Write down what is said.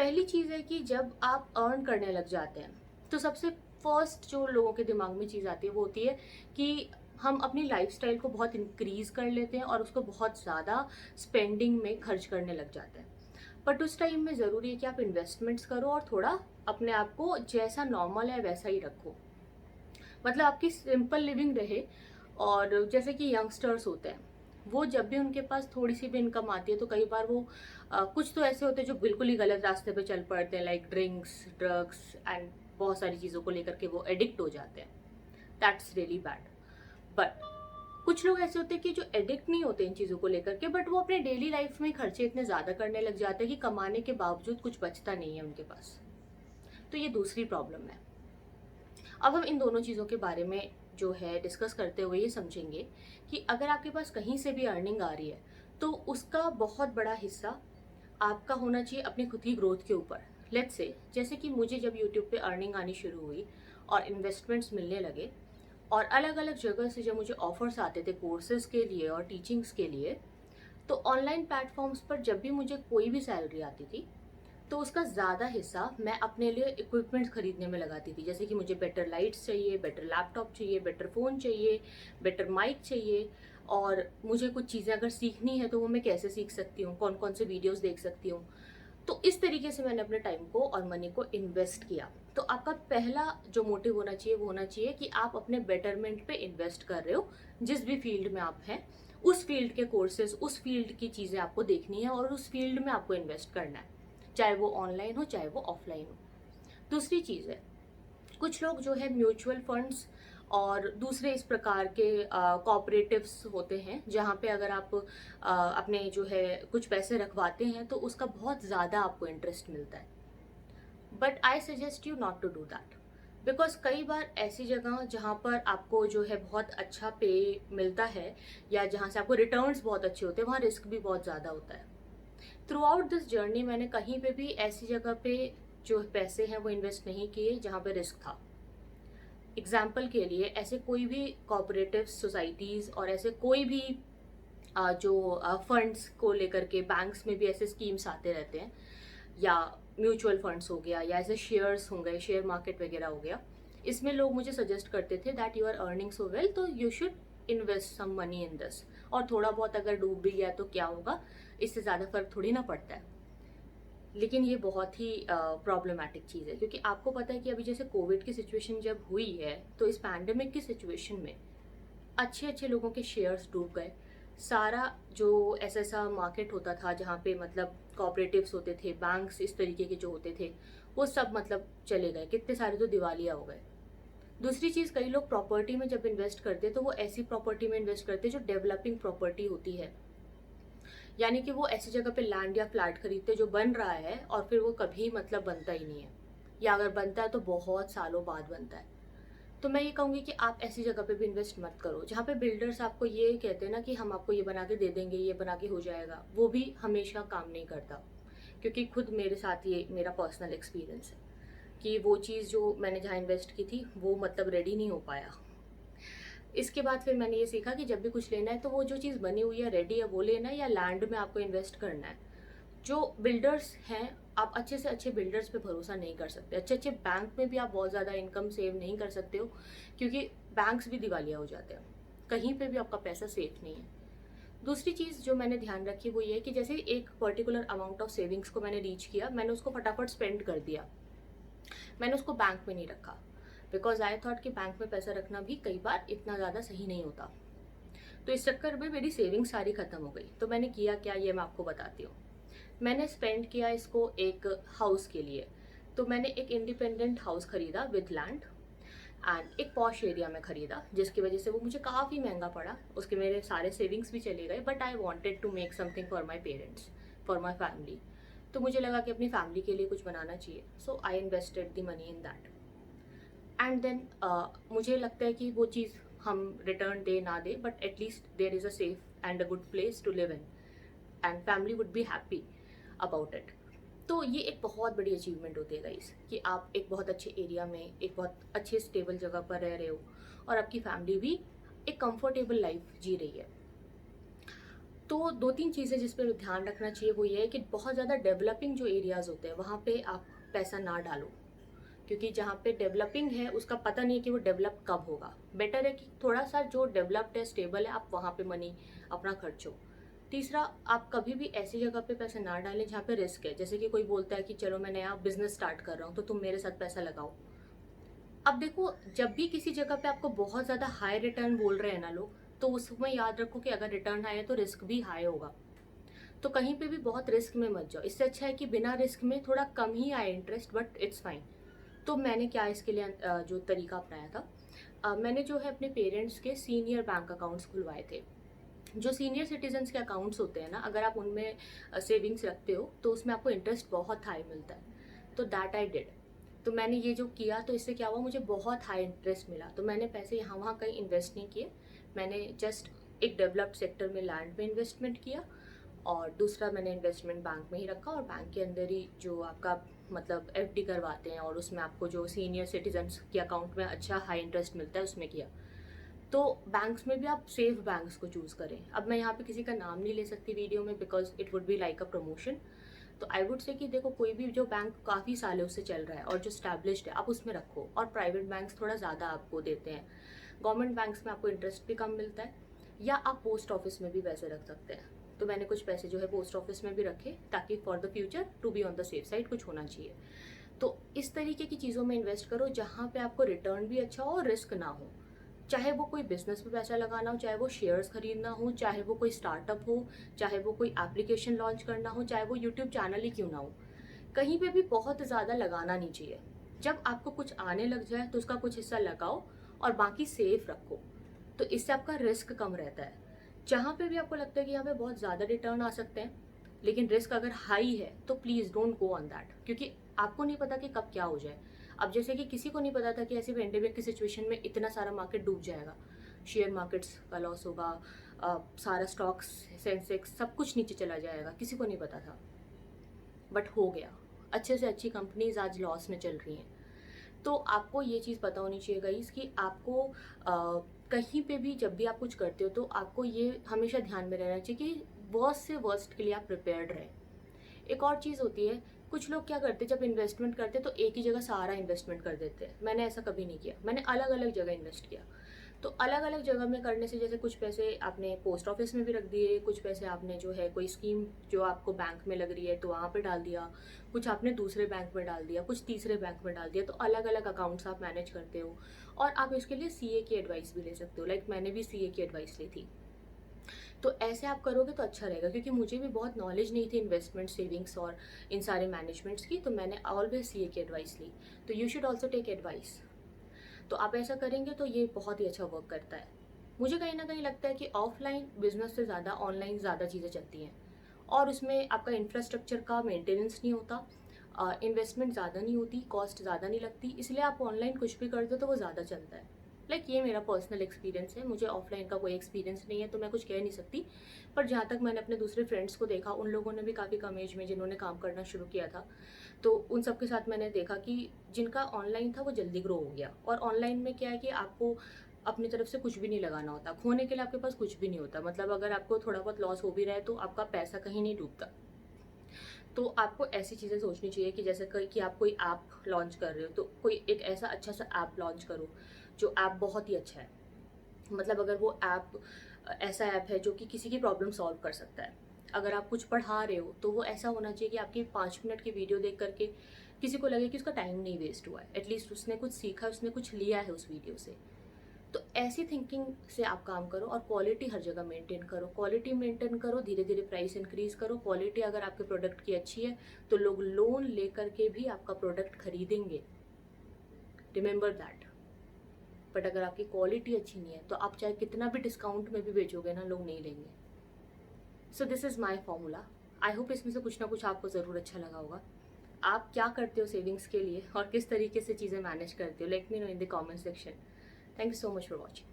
पहली चीज़ है कि जब आप अर्न करने लग जाते हैं तो सबसे फर्स्ट जो लोगों के दिमाग में चीज़ आती है वो होती है कि हम अपनी लाइफस्टाइल को बहुत इंक्रीज कर लेते हैं और उसको बहुत ज़्यादा स्पेंडिंग में खर्च करने लग जाते हैं। बट उस टाइम में ज़रूरी है कि आप इन्वेस्टमेंट्स करो और थोड़ा अपने आप को जैसा नॉर्मल है वैसा ही रखो। मतलब आपकी सिंपल लिविंग रहे। और जैसे कि यंगस्टर्स होते हैं, वो जब भी उनके पास थोड़ी सी भी इनकम आती है तो कई बार वो कुछ तो ऐसे होते हैं जो बिल्कुल ही गलत रास्ते पे चल पड़ते हैं, लाइक ड्रिंक्स, ड्रग्स एंड बहुत सारी चीज़ों को लेकर के वो एडिक्ट हो जाते हैं। That's really bad. बट कुछ लोग ऐसे होते हैं कि जो एडिक्ट नहीं होते इन चीज़ों को लेकर के, बट वो अपने डेली लाइफ में खर्चे इतने ज़्यादा करने लग जाते हैं कि कमाने के बावजूद कुछ बचता नहीं है उनके पास। तो ये दूसरी प्रॉब्लम है। अब हम इन दोनों चीज़ों के बारे में जो है डिस्कस करते हुए ये समझेंगे कि अगर आपके पास कहीं से भी अर्निंग आ रही है तो उसका बहुत बड़ा हिस्सा आपका होना चाहिए अपनी खुद की ग्रोथ के ऊपर। लेट्स से जैसे कि मुझे जब यूट्यूब पे अर्निंग आनी शुरू हुई और इन्वेस्टमेंट्स मिलने लगे और अलग अलग जगह से जब मुझे ऑफर्स आते थे कोर्सेज के लिए और टीचिंग्स के लिए, तो ऑनलाइन प्लेटफॉर्म्स पर जब भी मुझे कोई भी सैलरी आती थी तो उसका ज़्यादा हिस्सा मैं अपने लिए इक्विपमेंट्स खरीदने में लगाती थी। जैसे कि मुझे बेटर लाइट्स चाहिए, बेटर लैपटॉप चाहिए, बेटर फ़ोन चाहिए, बेटर माइक चाहिए। और मुझे कुछ चीज़ें अगर सीखनी है तो वो मैं कैसे सीख सकती हूँ, कौन कौन से वीडियोस देख सकती हूँ। तो इस तरीके से मैंने अपने टाइम को और मनी को इन्वेस्ट किया। तो आपका पहला जो मोटिव होना चाहिए वो होना चाहिए कि आप अपने बेटरमेंट पे इन्वेस्ट कर रहे हो। जिस भी फील्ड में आप हैं उस फील्ड के कोर्सेज, उस फील्ड की चीज़ें आपको देखनी है और उस फील्ड में आपको इन्वेस्ट करना है, चाहे वो ऑनलाइन हो चाहे वो ऑफलाइन हो। दूसरी चीज़ है, कुछ लोग जो है म्यूचुअल फंड्स और दूसरे इस प्रकार के कॉपरेटिव्स होते हैं जहाँ पे अगर आप अपने जो है कुछ पैसे रखवाते हैं तो उसका बहुत ज़्यादा आपको इंटरेस्ट मिलता है। But I suggest you not to do that. Because कई बार ऐसी जगह जहाँ पर आपको जो है बहुत अच्छा पे मिलता है या जहाँ से आपको रिटर्न्स बहुत अच्छे होते हैं वहाँ रिस्क भी बहुत ज़्यादा होता है। थ्रू आउट दिस जर्नी मैंने कहीं पे भी ऐसी जगह पे जो पैसे हैं वो इन्वेस्ट नहीं किए जहाँ पे रिस्क था। एग्जाम्पल के लिए ऐसे कोई भी कोऑपरेटिव सोसाइटीज़ और ऐसे कोई भी जो फंड्स को लेकर के बैंक्स में भी ऐसे स्कीम्स आते रहते हैं, या म्यूचुअल फंड्स हो गया या ऐसे शेयर्स हो गए, शेयर मार्केट वगैरह हो गया, इसमें लोग मुझे सजेस्ट करते थे that you are earning so well तो you should invest some money in this. और थोड़ा बहुत अगर डूब भी गया तो क्या होगा, इससे ज़्यादा फर्क थोड़ी ना पड़ता है। लेकिन ये बहुत ही प्रॉब्लमैटिक चीज़ है क्योंकि आपको पता है कि अभी जैसे कोविड की सिचुएशन जब हुई है तो इस पैंडेमिक की सिचुएशन में अच्छे अच्छे लोगों के शेयर्स डूब गए। सारा जो ऐसा मार्केट होता था जहाँ पे मतलब कॉपरेटिव्स होते थे, बैंक्स इस तरीके के जो होते थे, वो सब मतलब चले गए, कितने सारे तो दिवालिया हो गए। दूसरी चीज़, कई लोग प्रॉपर्टी में जब इन्वेस्ट करते तो वो ऐसी प्रॉपर्टी में इन्वेस्ट करते जो डेवलपिंग प्रॉपर्टी होती है, यानी कि वो ऐसी जगह पे लैंड या फ्लैट खरीदते जो बन रहा है और फिर वो कभी मतलब बनता ही नहीं है, या अगर बनता है तो बहुत सालों बाद बनता है। तो मैं ये कहूँगी कि आप ऐसी जगह पे भी इन्वेस्ट मत करो जहाँ पे बिल्डर्स आपको ये कहते हैं ना कि हम आपको ये बना के दे देंगे, ये बना के हो जाएगा। वो भी हमेशा काम नहीं करता, क्योंकि खुद मेरे साथ ये मेरा पर्सनल एक्सपीरियंस है कि वो चीज़ जो मैंने जहाँ इन्वेस्ट की थी वो मतलब रेडी नहीं हो पाया। इसके बाद फिर मैंने ये सीखा कि जब भी कुछ लेना है तो वो जो चीज़ बनी हुई है रेडी है वो लेना है, या लैंड में आपको इन्वेस्ट करना है। जो बिल्डर्स हैं, आप अच्छे से अच्छे बिल्डर्स पे भरोसा नहीं कर सकते। अच्छे अच्छे बैंक में भी आप बहुत ज़्यादा इनकम सेव नहीं कर सकते हो, क्योंकि बैंक्स भी दिवालिया हो जाते हैं। कहीं पे भी आपका पैसा सेफ नहीं है। दूसरी चीज़ जो मैंने ध्यान रखी वो ये है कि जैसे एक पर्टिकुलर अमाउंट ऑफ सेविंग्स को मैंने रीच किया, मैंने उसको फटाफट स्पेंड कर दिया, मैंने उसको बैंक में नहीं रखा। बिकॉज आई थॉट कि बैंक में पैसा रखना भी कई बार इतना ज़्यादा सही नहीं होता। तो इस चक्कर में मेरी सेविंग सारी ख़त्म हो गई। तो मैंने किया क्या, ये मैं आपको बताती हूँ। मैंने स्पेंड किया इसको एक हाउस के लिए। तो मैंने एक इंडिपेंडेंट हाउस खरीदा विद लैंड एंड एक पॉश एरिया में खरीदा, जिसकी वजह से वो मुझे काफ़ी महंगा पड़ा। उसके मेरे सारे सेविंग्स भी चले गए, but I wanted to make something for my parents, for my family. तो मुझे लगा कि अपनी फैमिली के लिए कुछ बनाना चाहिए, so I invested the money in that. And then मुझे लगता है कि वो चीज़ हम रिटर्न दे ना दे, but at least there is a safe and a good place to live in and family would be happy about it. तो ये एक बहुत बड़ी अचीवमेंट होती है गाइस, कि आप एक बहुत अच्छे एरिया में एक बहुत अच्छे स्टेबल जगह पर रह रहे हो और आपकी फैमिली भी एक कंफर्टेबल लाइफ जी रही है। तो 2-3 चीज़ें जिस पे ध्यान रखना चाहिए वो ये है कि बहुत ज़्यादा डेवलपिंग जो एरियाज़ होते हैं वहाँ पे आप पैसा ना डालो, क्योंकि जहाँ पे डेवलपिंग है उसका पता नहीं है कि वो डेवलप कब होगा। बेटर है कि थोड़ा सा जो डेवलप्ड है, स्टेबल है, आप वहाँ पे मनी अपना खर्चो। तीसरा, आप कभी भी ऐसी जगह पे पैसे ना डालें जहाँ पे रिस्क है। जैसे कि कोई बोलता है कि चलो मैं नया बिजनेस स्टार्ट कर रहा हूँ तो तुम मेरे साथ पैसा लगाओ। अब देखो, जब भी किसी जगह पे आपको बहुत ज़्यादा हाई रिटर्न बोल रहे हैं ना लोग, तो उसमें याद रखो कि अगर रिटर्न हाई है तो रिस्क भी हाई होगा। तो कहीं पे भी बहुत रिस्क में मत जाओ। इससे अच्छा है कि बिना रिस्क में थोड़ा कम ही आए इंटरेस्ट, बट इट्स फाइन। तो मैंने क्या इसके लिए जो तरीका अपनाया था, मैंने जो है अपने पेरेंट्स के सीनियर बैंक अकाउंट्स खुलवाए थे। जो सीनियर सिटीजन्स के अकाउंट्स होते हैं ना, अगर आप उनमें सेविंग्स रखते हो तो उसमें आपको इंटरेस्ट बहुत हाई मिलता है। तो दैट आई डिड। तो मैंने ये जो किया तो इससे क्या हुआ, मुझे बहुत हाई इंटरेस्ट मिला। तो मैंने पैसे यहाँ वहाँ कहीं इन्वेस्ट नहीं किए, मैंने जस्ट एक डेवलप्ड सेक्टर में लैंड में इन्वेस्टमेंट किया, और दूसरा मैंने इन्वेस्टमेंट बैंक में ही रखा, और बैंक के अंदर ही जो आपका मतलब एफडी करवाते हैं और उसमें आपको जो सीनियर सिटीजन्स के अकाउंट में अच्छा हाई इंटरेस्ट मिलता है उसमें किया। तो बैंक्स में भी आप सेफ बैंक्स को चूज़ करें। अब मैं यहाँ पे किसी का नाम नहीं ले सकती वीडियो में, because it would be like a promotion. तो आई वुड से कि देखो, कोई भी जो बैंक काफ़ी सालों से चल रहा है और जो स्टैब्लिश्ड है आप उसमें रखो, और प्राइवेट बैंक्स थोड़ा ज़्यादा आपको देते हैं। गवर्नमेंट बैंक्स में आपको इंटरेस्ट भी कम मिलता है, या आप पोस्ट ऑफिस में भी पैसे रख सकते हैं। तो मैंने कुछ पैसे जो है पोस्ट ऑफिस में भी रखे, ताकि for the future to be on the safe side कुछ होना चाहिए। तो इस तरीके की चीज़ों में इन्वेस्ट करो जहाँ पे आपको रिटर्न भी अच्छा हो और रिस्क ना हो। चाहे वो कोई बिजनेस में पैसा लगाना हो, चाहे वो शेयर्स खरीदना हो, चाहे वो कोई स्टार्टअप हो, चाहे वो कोई एप्लीकेशन लॉन्च करना हो, चाहे वो यूट्यूब चैनल ही क्यों ना हो, कहीं पे भी बहुत ज़्यादा लगाना नहीं चाहिए। जब आपको कुछ आने लग जाए तो उसका कुछ हिस्सा लगाओ और बाकी सेफ रखो। तो इससे आपका रिस्क कम रहता है। जहाँ पे भी आपको लगता है कि यहाँ पे बहुत ज़्यादा रिटर्न आ सकते हैं लेकिन रिस्क अगर हाई है, तो please don't go on that, क्योंकि आपको नहीं पता कि कब क्या हो जाए। अब जैसे कि किसी को नहीं पता था कि ऐसी पेंडेमिक की सिचुएशन में इतना सारा मार्केट डूब जाएगा, शेयर मार्केट्स का लॉस होगा, सारा स्टॉक्स, सेंसेक्स, सब कुछ नीचे चला जाएगा, किसी को नहीं पता था, बट हो गया। अच्छे से अच्छी कंपनीज आज लॉस में चल रही हैं। तो आपको ये चीज़ पता होनी चाहिए गाइस कि आपको कहीं पे भी जब भी आप कुछ करते हो तो आपको ये हमेशा ध्यान में रहना चाहिए कि वर्स्ट से वर्स्ट के लिए आप प्रिपेयर्ड रहें। एक और चीज़ होती है, कुछ लोग क्या करते हैं जब इन्वेस्टमेंट करते हैं तो एक ही जगह सारा इन्वेस्टमेंट कर देते हैं। मैंने ऐसा कभी नहीं किया, मैंने अलग अलग जगह इन्वेस्ट किया। तो अलग अलग जगह में करने से, जैसे कुछ पैसे आपने पोस्ट ऑफिस में भी रख दिए, कुछ पैसे आपने जो है कोई स्कीम जो आपको बैंक में लग रही है तो वहाँ पे डाल दिया, कुछ आपने दूसरे बैंक में डाल दिया, कुछ तीसरे बैंक में डाल दिया। तो अलग अलग अकाउंट्स आप मैनेज करते हो, और आप इसके लिए सीए की एडवाइस भी ले सकते हो। लाइक मैंने भी सीए की एडवाइस ली थी। तो ऐसे आप करोगे तो अच्छा रहेगा, क्योंकि मुझे भी बहुत नॉलेज नहीं थी इन्वेस्टमेंट, सेविंग्स और इन सारे मैनेजमेंट्स की। तो मैंने ऑलवेज सीए की एडवाइस ली। तो you should also take advice. तो आप ऐसा करेंगे तो ये बहुत ही अच्छा वर्क करता है। मुझे कहीं ना कहीं लगता है कि ऑफलाइन बिजनेस से ज़्यादा ऑनलाइन ज़्यादा चीज़ें चलती हैं, और उसमें आपका इंफ्रास्ट्रक्चर का मेंटेनेंस नहीं होता, इन्वेस्टमेंट ज़्यादा नहीं होती, कॉस्ट ज़्यादा नहीं लगती, इसलिए आप ऑनलाइन कुछ भी कर दो तो वो ज़्यादा चलता है। लाइक ये मेरा पर्सनल एक्सपीरियंस है, मुझे ऑफलाइन का कोई एक्सपीरियंस नहीं है तो मैं कुछ कह नहीं सकती। पर जहाँ तक मैंने अपने दूसरे फ्रेंड्स को देखा, उन लोगों ने भी काफ़ी कम एज में जिन्होंने काम करना शुरू किया था, तो उन सब के साथ मैंने देखा कि जिनका ऑनलाइन था वो जल्दी ग्रो हो गया। और ऑनलाइन में क्या है कि आपको अपनी तरफ से कुछ भी नहीं लगाना होता, खोने के लिए आपके पास कुछ भी नहीं होता। मतलब अगर आपको थोड़ा बहुत लॉस हो भी रहा है तो आपका पैसा कहीं नहीं डूबता। तो आपको ऐसी चीज़ें सोचनी चाहिए कि जैसे कि आप कोई ऐप लॉन्च कर रहे हो तो कोई एक ऐसा अच्छा सा ऐप लॉन्च करो जो ऐप बहुत ही अच्छा है। मतलब अगर वो ऐप ऐसा ऐप है जो कि किसी की प्रॉब्लम सॉल्व कर सकता है। अगर आप कुछ पढ़ा रहे हो तो वो ऐसा होना चाहिए कि आपकी 5 मिनट की वीडियो देख करके किसी को लगे कि उसका टाइम नहीं वेस्ट हुआ है, एटलीस्ट उसने कुछ सीखा, उसने कुछ लिया है उस वीडियो से। तो ऐसी थिंकिंग से आप काम करो, और क्वालिटी हर जगह मेंटेन करो। क्वालिटी मेंटेन करो, धीरे धीरे प्राइस इंक्रीज करो। क्वालिटी अगर आपके प्रोडक्ट की अच्छी है तो लोग लोन लेकर के भी आपका प्रोडक्ट खरीदेंगे, रिमेंबर दैट। बट अगर आपकी क्वालिटी अच्छी नहीं है तो आप चाहे कितना भी डिस्काउंट में भी बेचोगे ना, लोग नहीं लेंगे। So this is my formula. I hope इसमें से कुछ ना कुछ आपको ज़रूर अच्छा लगा होगा। आप क्या करते हो सेविंग्स के लिए और किस तरीके से चीज़ें मैनेज करते हो, let me know in the comment section. Thank you so much for watching.